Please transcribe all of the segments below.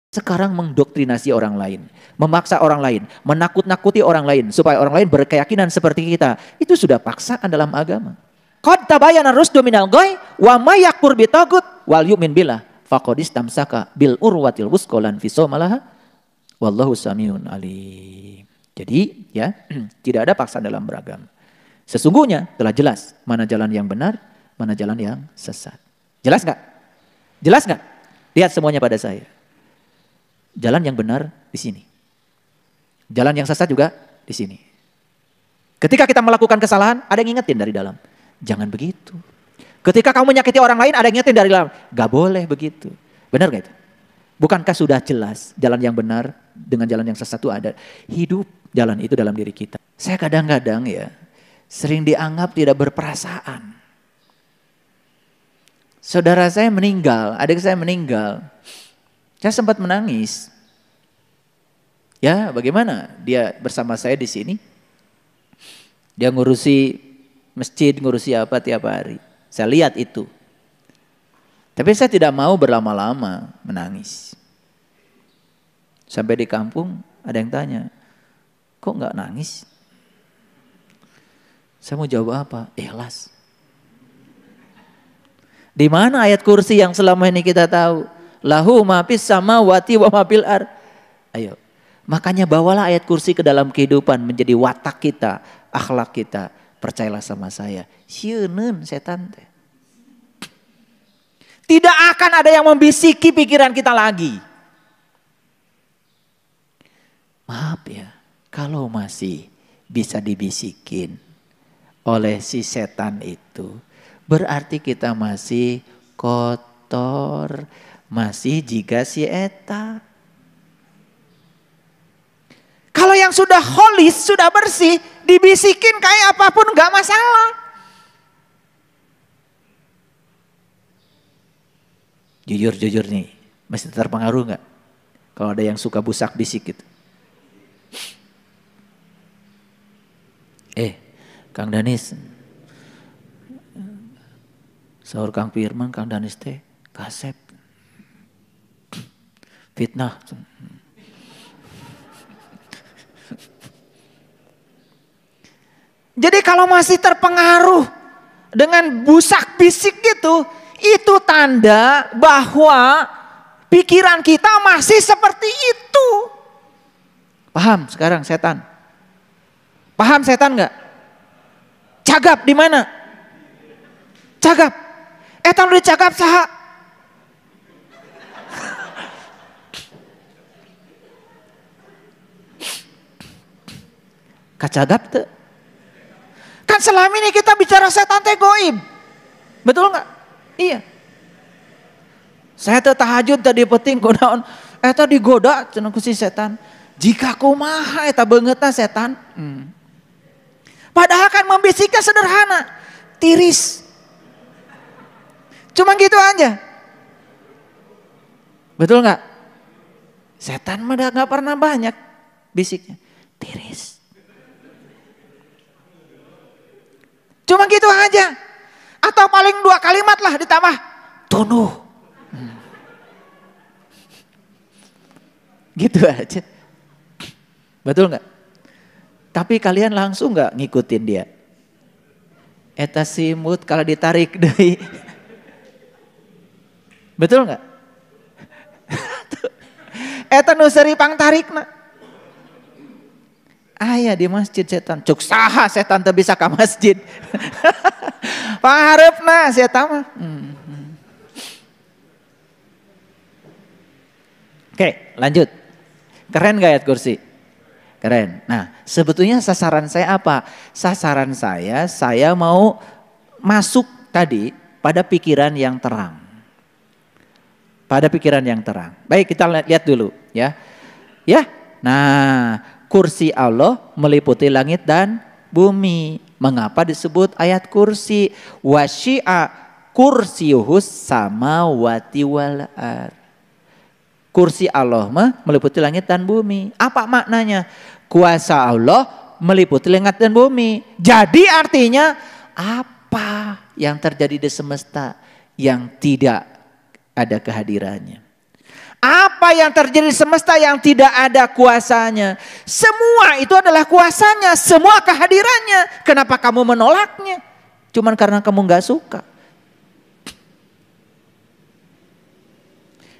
sekarang mendoktrinasi orang lain, memaksa orang lain, menakut-nakuti orang lain supaya orang lain berkeyakinan seperti kita. Itu sudah paksaan dalam agama. Qad tabayyana rusdu minal ghayy wa may yakfur bitaghut wal yu'min billah faqad istamsaka bil urwatil wuthqa lan fisama laha wallahu samiun alim. Jadi ya, tidak ada paksaan dalam beragama. Sesungguhnya telah jelas mana jalan yang benar, mana jalan yang sesat. Jelas nggak? Jelas nggak? Lihat semuanya pada saya. Jalan yang benar di sini. Jalan yang sesat juga di sini. Ketika kita melakukan kesalahan, ada yang ngingetin dari dalam. Jangan begitu. Ketika kamu menyakiti orang lain, ada yang ngingetin dari dalam. Gak boleh begitu. Benar gak itu? Bukankah sudah jelas jalan yang benar dengan jalan yang sesat itu ada? Hidup jalan itu dalam diri kita. Saya kadang-kadang ya, sering dianggap tidak berperasaan. Saudara saya meninggal, adik saya meninggal. Saya sempat menangis. Ya, bagaimana dia bersama saya di sini? Dia ngurusi masjid, ngurusi apa tiap hari. Saya lihat itu. Tapi saya tidak mau berlama-lama menangis. Sampai di kampung ada yang tanya, kok nggak nangis? Saya mau jawab apa? Ikhlas. Di mana ayat kursi yang selama ini kita tahu? Lahu ma fis samawati wa ma fil ard. Ayo. Makanya bawalah ayat kursi ke dalam kehidupan menjadi watak kita, akhlak kita. Percayalah sama saya. Sieun setan teh. Tidak akan ada yang membisiki pikiran kita lagi. Maaf ya, kalau masih bisa dibisikin oleh si setan itu, berarti kita masih kotor. Masih jika si eta. Kalau yang sudah holis, sudah bersih, dibisikin kayak apapun gak masalah. Jujur nih, masih terpengaruh gak? Kalau ada yang suka busak bisik gitu. Kang Danis. Sahur Kang Firman, Kang Danis teh kasep. Fitnah. Jadi kalau masih terpengaruh dengan busak bisik gitu, itu tanda bahwa pikiran kita masih seperti itu. Paham sekarang setan? Paham setan nggak? Cagap di mana? Cagap. Etan udah cagap saha? Kacagap tuh. Kan selama ini kita bicara setan teh goib. Betul nggak? Iya. Saya teh tahajud tadi penting kunaon. Eta digoda cenah ku si setan. Jika kumaha eta beungeutna setan. Padahal kan membisiknya sederhana. Tiris. Cuma gitu aja. Betul nggak? Setan mah nggak pernah banyak bisiknya. Tiris. Cuma gitu aja. Atau paling 2 kalimat lah ditambah. Tunuh. Gitu aja. Betul gak? Tapi kalian langsung gak ngikutin dia? Eta simut kalau ditarik deh. Betul gak? Eta nu seri pang tarikna. Aya di masjid setan. Cuk saha setan teu bisa ka masjid. Pangarepna setan mah. Oke, lanjut. Keren gak ayat kursi? Keren. Nah, sebetulnya sasaran saya apa? Sasaran saya mau masuk tadi pada pikiran yang terang. Pada pikiran yang terang. Baik, kita lihat dulu ya. Ya. Nah, kursi Allah meliputi langit dan bumi. Mengapa disebut ayat kursi? Wasyi'a kursiyuhus samawati wal ard. Kursi Allah mah meliputi langit dan bumi. Apa maknanya? Kuasa Allah meliputi langit dan bumi. Jadi artinya apa yang terjadi di semesta yang tidak ada kehadirannya? Apa yang terjadi di semesta yang tidak ada kuasanya? Semua itu adalah kuasanya, semua kehadirannya. Kenapa kamu menolaknya? Cuman karena kamu gak suka.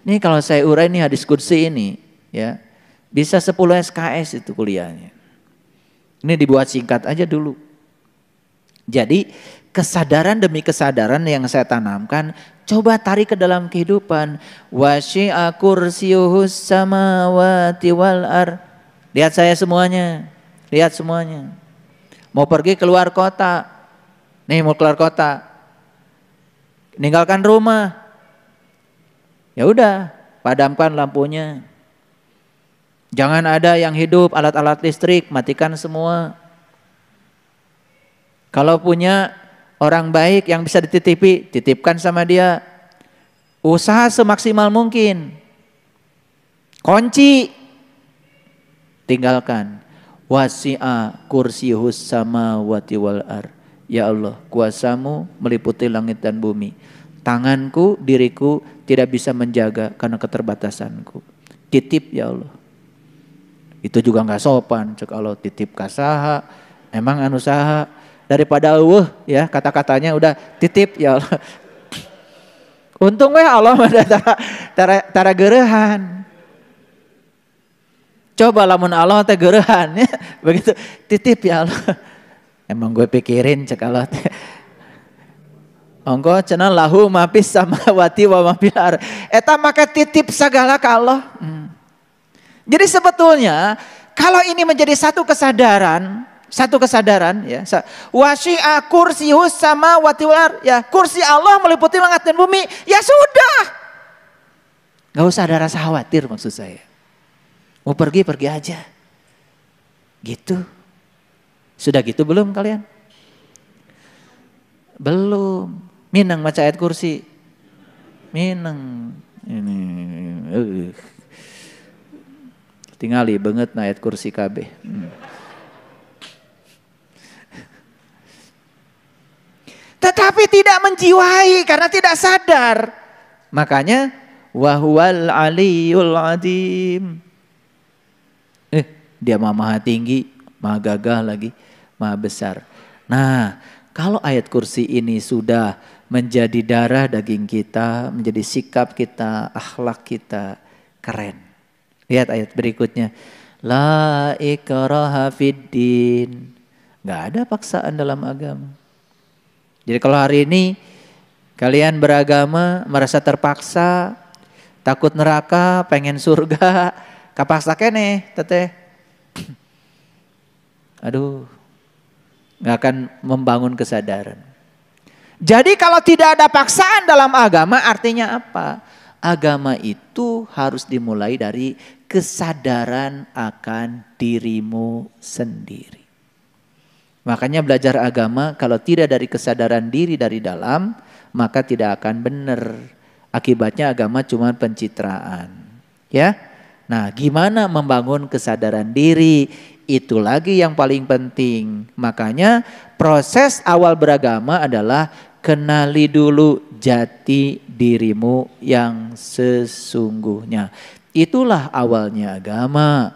Ini kalau saya urai ini hadis qudsi ini, ya bisa 10 SKS itu kuliahnya. Ini dibuat singkat aja dulu. Jadi kesadaran demi kesadaran yang saya tanamkan, coba tarik ke dalam kehidupan. Wasyi'a kursiyuhus samawati wal ar. Lihat saya semuanya. Lihat semuanya. Mau pergi keluar kota. Nih mau keluar kota. Ninggalkan rumah. Ya udah, padamkan lampunya. Jangan ada yang hidup alat-alat listrik, matikan semua. Kalau punya orang baik yang bisa dititipi, titipkan sama dia. Usaha semaksimal mungkin. Kunci, tinggalkan. Wasi'a kursiyuhus samawati wal ar. Ya Allah, kuasamu meliputi langit dan bumi. Tanganku, diriku tidak bisa menjaga karena keterbatasanku. Titip ya Allah. Itu juga gak sopan. Cek Allah titip kasaha. Emang anu saha. Daripada ya kata-katanya udah titip ya Allah. Untung Allah ada tara gerehan. Coba lamun Allah teh gerehan ya. Begitu titip ya Allah. Emang gue pikirin cek Allah teh. Ongko cenah lahu mapis samawati wa mapilar. Eta make titip segala ka Allah. Jadi sebetulnya kalau ini menjadi satu kesadaran ya. Wasyi'a kursiyuhus samawati wal ar. Ya, kursi Allah meliputi langit dan bumi. Ya sudah. Gak usah ada rasa khawatir maksud saya. Mau pergi aja. Gitu. Sudah gitu belum kalian? Belum. Minang baca ayat kursi. Minang. Ini. Tingali banget na ayat kursi KB. Tetapi tidak menjiwai karena tidak sadar. Makanya wahuwal aliyul adim. Dia maha tinggi, maha gagah lagi, maha besar. Nah, kalau ayat kursi ini sudah menjadi darah daging kita, menjadi sikap kita, akhlak kita, keren. Lihat ayat berikutnya. La ikraha fiddin. Gak ada paksaan dalam agama. Jadi kalau hari ini kalian beragama merasa terpaksa, takut neraka, pengen surga, kapaksa kene teteh. Aduh, gak akan membangun kesadaran. Jadi kalau tidak ada paksaan dalam agama artinya apa? Agama itu harus dimulai dari kesadaran akan dirimu sendiri. Makanya belajar agama kalau tidak dari kesadaran diri dari dalam, maka tidak akan benar. Akibatnya agama cuma pencitraan. Ya. Nah, gimana membangun kesadaran diri? Itu lagi yang paling penting. Makanya proses awal beragama adalah kenali dulu jati dirimu yang sesungguhnya. Itulah awalnya agama.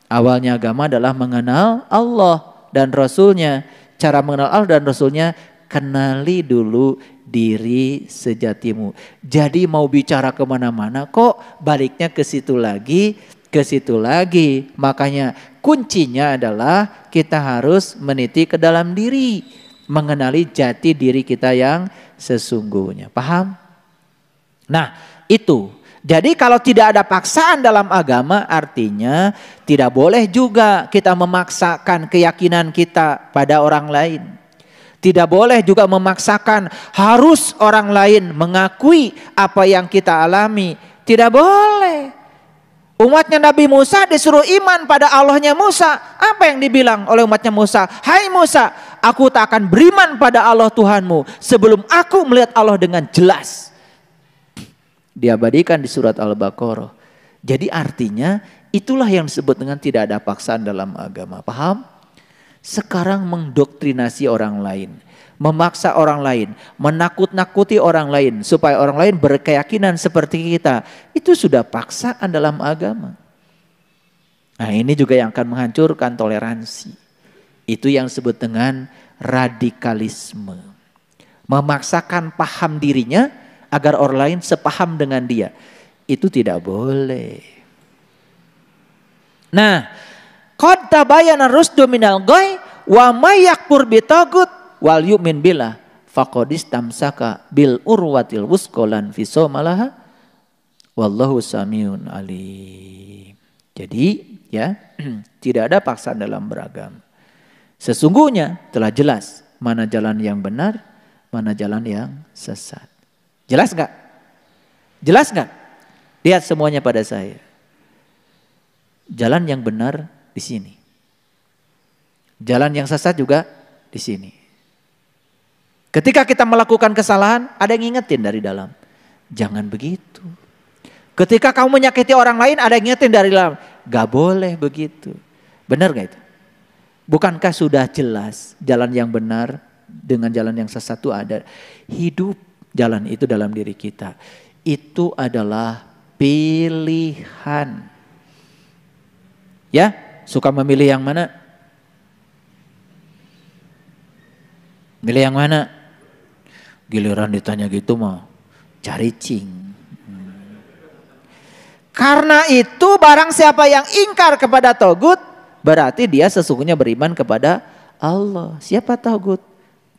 Awalnya agama adalah mengenal Allah dan Rasulnya. Cara mengenal Allah dan Rasulnya, kenali dulu diri sejatimu. Jadi mau bicara kemana-mana kok baliknya ke situ lagi, ke situ lagi. Makanya kuncinya adalah kita harus meniti ke dalam diri. Mengenali jati diri kita yang sesungguhnya. Paham? Nah itu. Jadi kalau tidak ada paksaan dalam agama artinya tidak boleh juga kita memaksakan keyakinan kita pada orang lain. Tidak boleh juga memaksakan harus orang lain mengakui apa yang kita alami. Tidak boleh. Umatnya Nabi Musa disuruh iman pada Allahnya Musa. Apa yang dibilang oleh umatnya Musa? Hai Musa, aku tak akan beriman pada Allah Tuhanmu sebelum aku melihat Allah dengan jelas. Diabadikan di surat Al-Baqarah. Jadi artinya itulah yang disebut dengan tidak ada paksaan dalam agama. Paham? Sekarang mendoktrinasi orang lain. memaksa orang lain, menakut-nakuti orang lain supaya orang lain berkeyakinan seperti kita, itu sudah paksaan dalam agama. Nah, ini juga yang akan menghancurkan toleransi. Itu yang disebut dengan radikalisme. Memaksakan paham dirinya agar orang lain sepaham dengan dia. Itu tidak boleh. Nah, qad tabayyana rusdu minal ghayy wa may yakfur bitagut wal yu'min billah faqad istamsaka bil urwatil wusqa lan fisomalaha wallahu samiun alim. Jadi ya, tidak ada paksaan dalam beragama. Sesungguhnya telah jelas mana jalan yang benar, mana jalan yang sesat. Jelas enggak? Jelas enggak? Lihat semuanya pada saya. Jalan yang benar di sini. Jalan yang sesat juga di sini. Ketika kita melakukan kesalahan, ada yang ngingetin dari dalam. Jangan begitu. Ketika kamu menyakiti orang lain, ada yang ngingetin dari dalam. Gak boleh begitu. Benar gak itu? Bukankah sudah jelas jalan yang benar dengan jalan yang sesat itu ada. Hidup jalan itu dalam diri kita. Itu adalah pilihan. Ya, suka memilih yang mana? Milih yang mana? Giliran ditanya gitu mah cari cing. Karena itu barang siapa yang ingkar kepada togut, berarti dia sesungguhnya beriman kepada Allah. Siapa togut?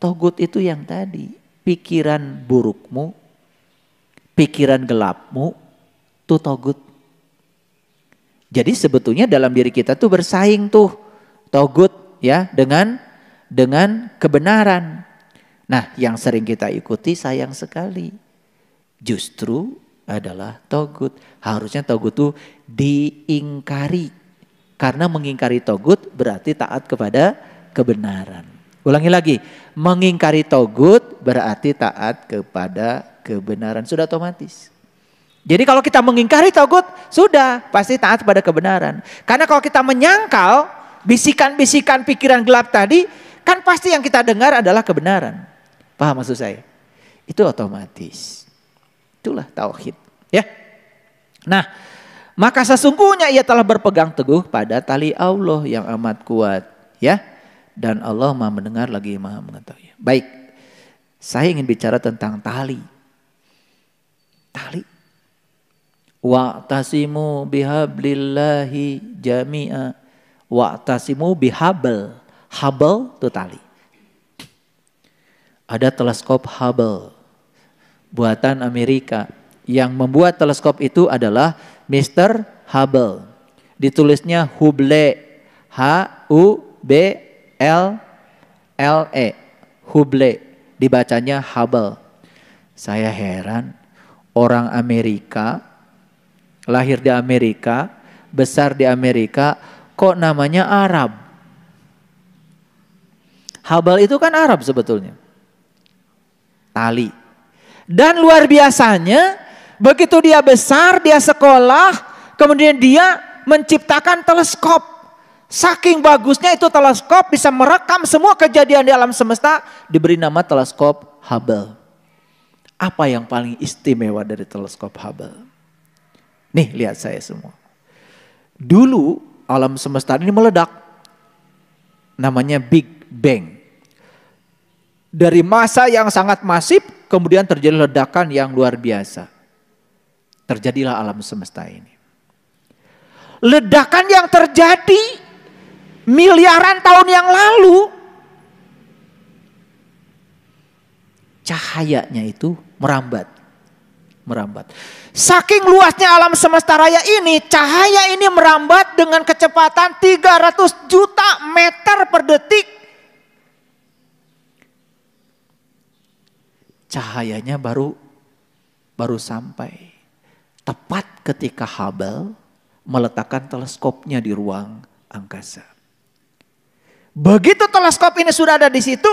Togut itu yang tadi, pikiran burukmu, pikiran gelapmu, itu togut. Jadi sebetulnya dalam diri kita tuh bersaing tuh togut ya dengan kebenaran. Nah, yang sering kita ikuti sayang sekali justru adalah togut. Harusnya togut itu diingkari. Karena mengingkari togut berarti taat kepada kebenaran. Ulangi lagi, mengingkari togut berarti taat kepada kebenaran. Sudah otomatis. Jadi kalau kita mengingkari togut, sudah pasti taat pada kebenaran. Karena kalau kita menyangkal bisikan-bisikan pikiran gelap tadi, kan pasti yang kita dengar adalah kebenaran. Paham maksud saya? Itu otomatis. Itulah tauhid, ya. Nah, maka sesungguhnya ia telah berpegang teguh pada tali Allah yang amat kuat, ya. Dan Allah Maha mendengar lagi Maha mengetahui. Baik. Saya ingin bicara tentang tali. Tali. Wa'tasimu bihablillahi jami'a. Wa'tasimu bihabl. Hubble itu tali. Ada teleskop Hubble buatan Amerika. Yang membuat teleskop itu adalah Mr. Hubble. Ditulisnya Hubble. H-U-B-L-L-E. Hubble. Dibacanya Hubble. Saya heran. Orang Amerika, lahir di Amerika, besar di Amerika, kok namanya Arab? Hubble itu kan Arab sebetulnya. Tali. Dan luar biasanya, begitu dia besar, dia sekolah, kemudian dia menciptakan teleskop. Saking bagusnya itu teleskop bisa merekam semua kejadian di alam semesta, diberi nama teleskop Hubble. Apa yang paling istimewa dari teleskop Hubble? Nih lihat saya semua. Dulu alam semesta ini meledak. Namanya Big Bang. Dari masa yang sangat masif, kemudian terjadi ledakan yang luar biasa. Terjadilah alam semesta ini. Ledakan yang terjadi miliaran tahun yang lalu, cahayanya itu merambat. Saking luasnya alam semesta raya ini, cahaya ini merambat dengan kecepatan 300 juta meter per detik. Cahayanya baru sampai. Tepat ketika Hubble meletakkan teleskopnya di ruang angkasa. Begitu teleskop ini sudah ada di situ,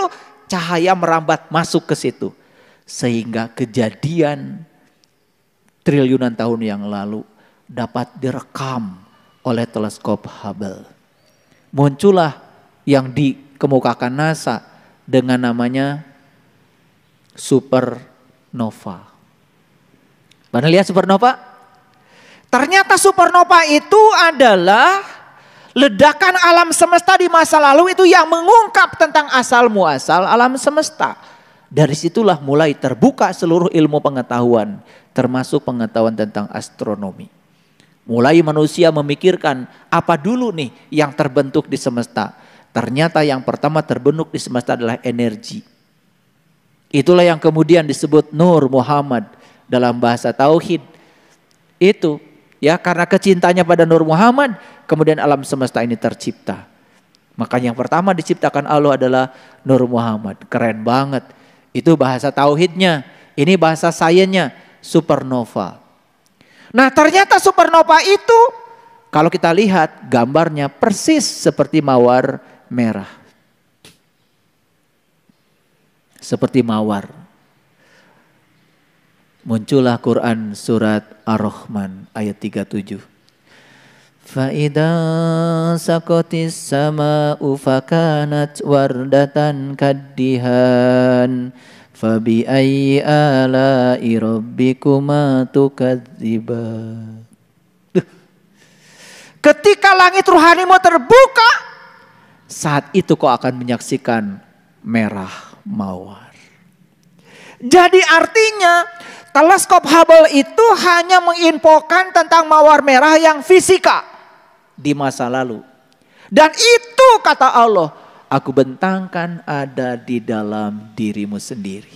cahaya merambat masuk ke situ. Sehingga kejadian triliunan tahun yang lalu dapat direkam oleh teleskop Hubble. Muncullah yang dikemukakan NASA dengan namanya supernova. Pernah lihat supernova? Ternyata supernova itu adalah ledakan alam semesta di masa lalu itu yang mengungkap tentang asal muasal alam semesta. Dari situlah mulai terbuka seluruh ilmu pengetahuan, termasuk pengetahuan tentang astronomi. Mulai manusia memikirkan apa dulu nih yang terbentuk di semesta. Ternyata yang pertama terbentuk di semesta adalah energi. Itulah yang kemudian disebut Nur Muhammad dalam bahasa tauhid. Itu ya, karena kecintanya pada Nur Muhammad, kemudian alam semesta ini tercipta. Maka yang pertama diciptakan Allah adalah Nur Muhammad. Keren banget. Itu bahasa tauhidnya. Ini bahasa sainsnya, supernova. Nah, ternyata supernova itu kalau kita lihat gambarnya persis seperti mawar merah. Seperti mawar. Muncullah Quran surat Ar-Rahman ayat 37. Fa'idha sakotis sama'u fakanat wardatan kaddihan fabi ayyi ala'i rabbikuma tukadziban. Ketika langit rohanimu terbuka, saat itu kau akan menyaksikan merah mawar. Jadi artinya teleskop Hubble itu hanya menginfokan tentang mawar merah yang fisika di masa lalu. Dan itu kata Allah, aku bentangkan ada di dalam dirimu sendiri.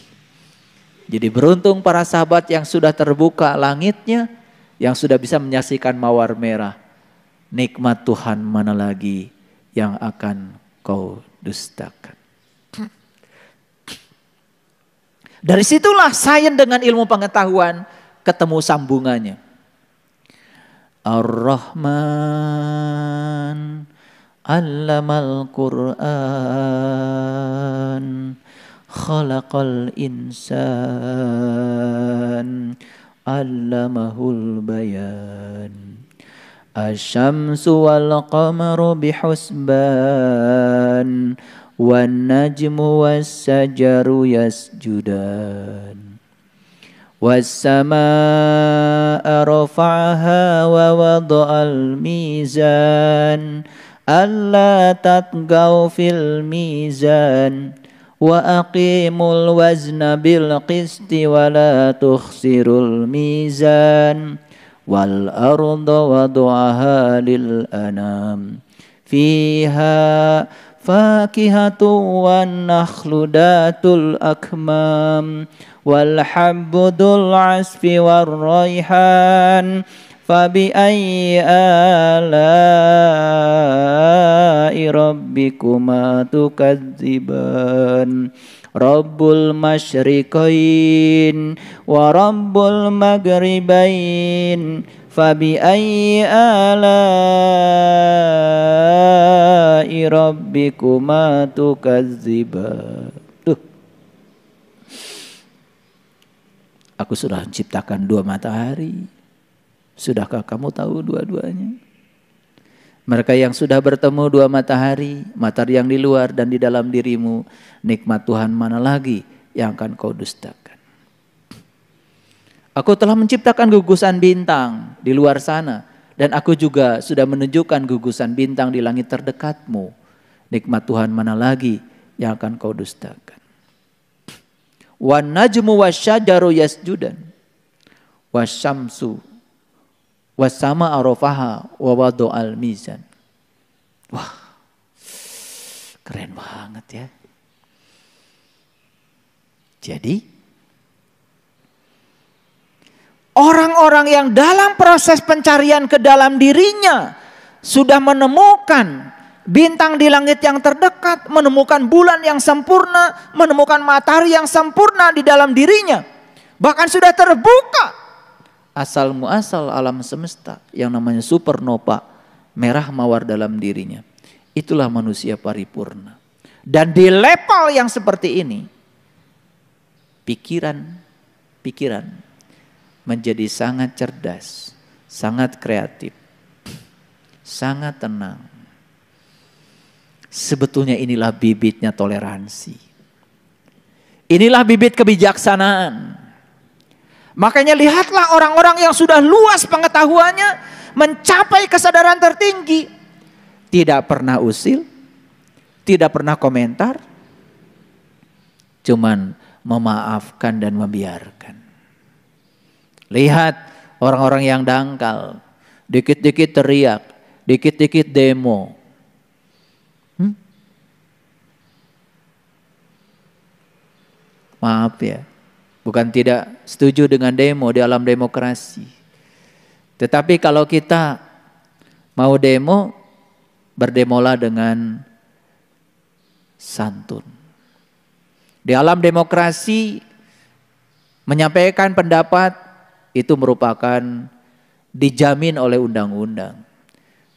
Jadi beruntung para sahabat yang sudah terbuka langitnya, yang sudah bisa menyaksikan mawar merah. Nikmat Tuhan mana lagi yang akan kau dustakan. Dari situlah sains dengan ilmu pengetahuan ketemu sambungannya. Ar-Rahman allamal Qur'an khalaqal insan allamahul bayan. Asy-syamsu wal qamaru bihusban wan najmu was sajaru yasjudan was samaa'a rafa'aha wa wada'al mizan alla tatgaw fil mizan wa aqimul wazna bil qisti wa la tukhsirul mizan wal arda wadu'aha lil anam fiha fakihatu wan nakhlu datul akmam wal habbudul asfi war raihan fabi ayyi ala'i rabbikuma tukadziban. Rabbul masyriqain wa rabbul maghribain fabi ayyi ala'i rabbikuma tukadziban. Aku sudah menciptakan dua matahari. Sudahkah kamu tahu dua-duanya? Mereka yang sudah bertemu dua matahari, matahari yang di luar dan di dalam dirimu, nikmat Tuhan mana lagi yang akan kau dustakan? Aku telah menciptakan gugusan bintang di luar sana, dan aku juga sudah menunjukkan gugusan bintang di langit terdekatmu. Nikmat Tuhan mana lagi yang akan kau dustakan? Wan najmu wasyajaru yasjudan wasyamsu wasama arafaha wa wadu'al mizan. Wah, keren banget ya. Jadi orang-orang yang dalam proses pencarian ke dalam dirinya sudah menemukan bintang di langit yang terdekat, menemukan bulan yang sempurna, menemukan matahari yang sempurna di dalam dirinya. Bahkan sudah terbuka asal muasal alam semesta yang namanya supernova, merah mawar dalam dirinya. Itulah manusia paripurna. Dan di level yang seperti ini, pikiran menjadi sangat cerdas, sangat kreatif, sangat tenang. Sebetulnya inilah bibitnya toleransi. Inilah bibit kebijaksanaan. Makanya lihatlah orang-orang yang sudah luas pengetahuannya, mencapai kesadaran tertinggi, tidak pernah usil, tidak pernah komentar, cuman memaafkan dan membiarkan. Lihat orang-orang yang dangkal, dikit-dikit teriak, dikit-dikit demo. Maaf ya, bukan tidak setuju dengan demo di alam demokrasi. Tetapi kalau kita mau demo, berdemolah dengan santun. Di alam demokrasi, menyampaikan pendapat itu merupakan dijamin oleh undang-undang.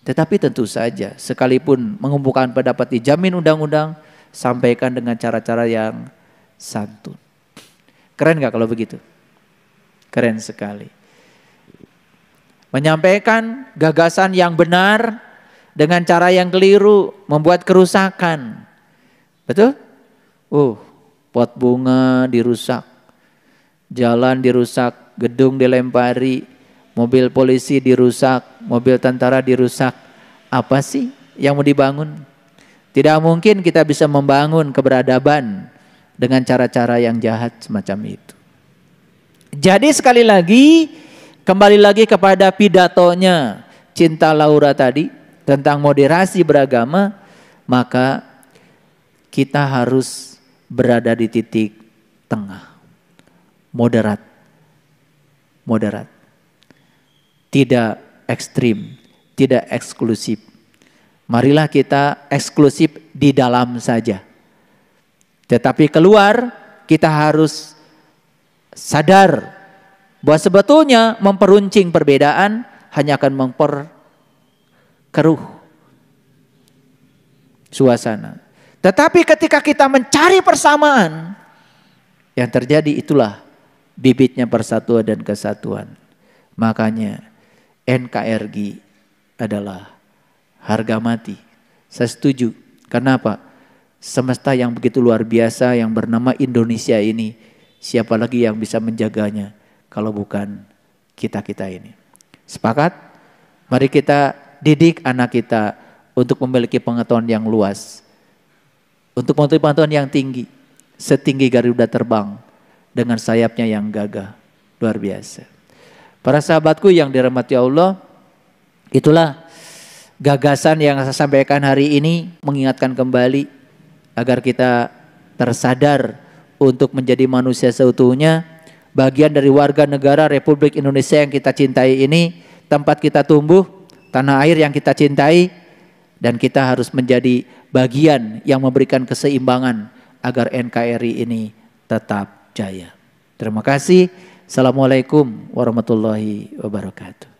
Tetapi tentu saja, sekalipun mengumpulkan pendapat dijamin undang-undang, sampaikan dengan cara-cara yang santun. Keren gak kalau begitu? Keren sekali. Menyampaikan gagasan yang benar dengan cara yang keliru membuat kerusakan. Betul? Pot bunga dirusak, jalan dirusak, gedung dilempari, mobil polisi dirusak, mobil tentara dirusak. Apa sih yang mau dibangun? Tidak mungkin kita bisa membangun keberadaban dengan cara-cara yang jahat semacam itu. Jadi sekali lagi, kembali lagi kepada pidatonya Cinta Laura tadi tentang moderasi beragama, maka kita harus berada di titik tengah. Moderat. Tidak ekstrim, tidak eksklusif. Marilah kita eksklusif di dalam saja. Tetapi keluar kita harus sadar bahwa sebetulnya memperuncing perbedaan hanya akan memperkeruh suasana. Tetapi ketika kita mencari persamaan, yang terjadi itulah bibitnya persatuan dan kesatuan. Makanya NKRI adalah harga mati. Saya setuju. Kenapa? Semesta yang begitu luar biasa yang bernama Indonesia ini, siapa lagi yang bisa menjaganya kalau bukan kita-kita ini. Sepakat? Mari kita didik anak kita untuk memiliki pengetahuan yang luas, untuk memiliki pengetahuan yang tinggi, setinggi Garuda terbang dengan sayapnya yang gagah, luar biasa. Para sahabatku yang dirahmati Allah, itulah gagasan yang saya sampaikan hari ini, mengingatkan kembali agar kita tersadar untuk menjadi manusia seutuhnya, bagian dari warga negara Republik Indonesia yang kita cintai ini, tempat kita tumbuh, tanah air yang kita cintai, dan kita harus menjadi bagian yang memberikan keseimbangan agar NKRI ini tetap jaya. Terima kasih. Assalamualaikum warahmatullahi wabarakatuh.